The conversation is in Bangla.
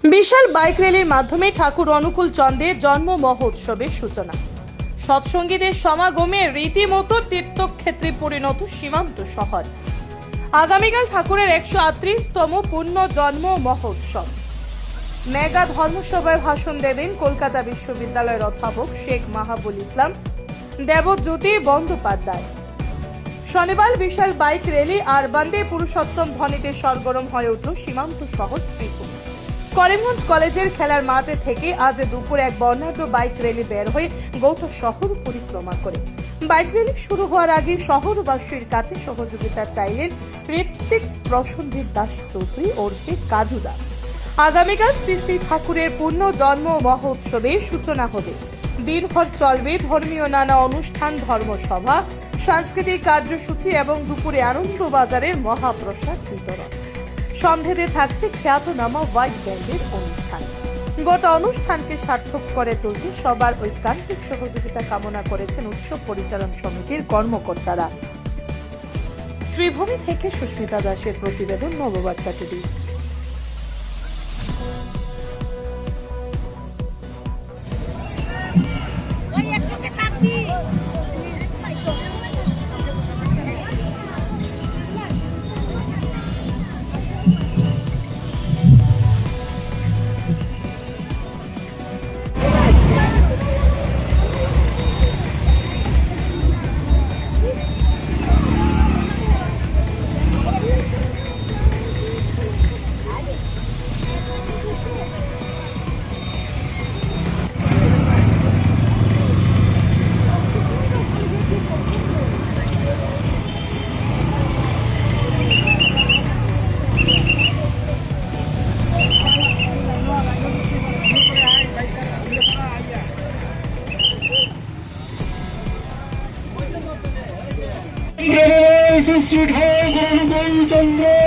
বিশাল বাইক র্যালির মাধ্যমে ঠাকুর অনুকূল চন্দ্রের জন্ম মহোৎসবের সূচনা। সৎসঙ্গীদের সমাগমে রীতিমতো তীর্থক্ষেত্রে পরিণত সীমান্ত শহর। আগামীকাল ঠাকুরের 138তম পূর্ণ জন্ম মহোৎসব। মেগা ধর্মসভায় ভাষণ দেবেন কলকাতা বিশ্ববিদ্যালয়ের অধ্যাপক শেখ মাহাবুল ইসলাম দেবজ্যোতি বন্দ্যোপাধ্যায়। শনিবার বিশাল বাইক র্যালি আর বন্দে পুরুষোত্তম ধ্বনিতে সরগরম হয়ে উঠল সীমান্ত শহর শ্রীপুর। করিমগঞ্জ কলেজের খেলার মাঠে থেকে আজ দুপুরে এক বর্ণাঢ্য বাইক র্যালি বের হয়ে গোটা শহর পরিক্রমা করে। বাইক র্যালি শুরু হওয়ার আগে শহরবাসীর কাছে সহযোগিতা চাইলেন ঋত্বিক প্রসেনজিৎ দাস চৌধুরী ওরফে কাজুদা। আগামীকাল শ্রী শ্রী ঠাকুরের পূর্ণ জন্ম মহোৎসবের সূচনা হবে। দিনভর চলবে ধর্মীয় নানা অনুষ্ঠান, ধর্মসভা, সাংস্কৃতিক কার্যসূচি এবং দুপুরে আনন্দবাজারের মহাপ্রসাদ বিতরণ। সন্ধ্যেতে থাকছে খ্যাতনামা হোয়াইট ব্যান্ডের অনুষ্ঠান। গোটা অনুষ্ঠানকে সার্থক করে তুলতে সবার ঐকান্তিক সহযোগিতা কামনা করেছেন উৎসব পরিচালন সমিতির কর্মকর্তারা। ত্রিভূমি থেকে সুস্মিতা দাসের প্রতিবেদন, নববার্তা টিভি। चंद्र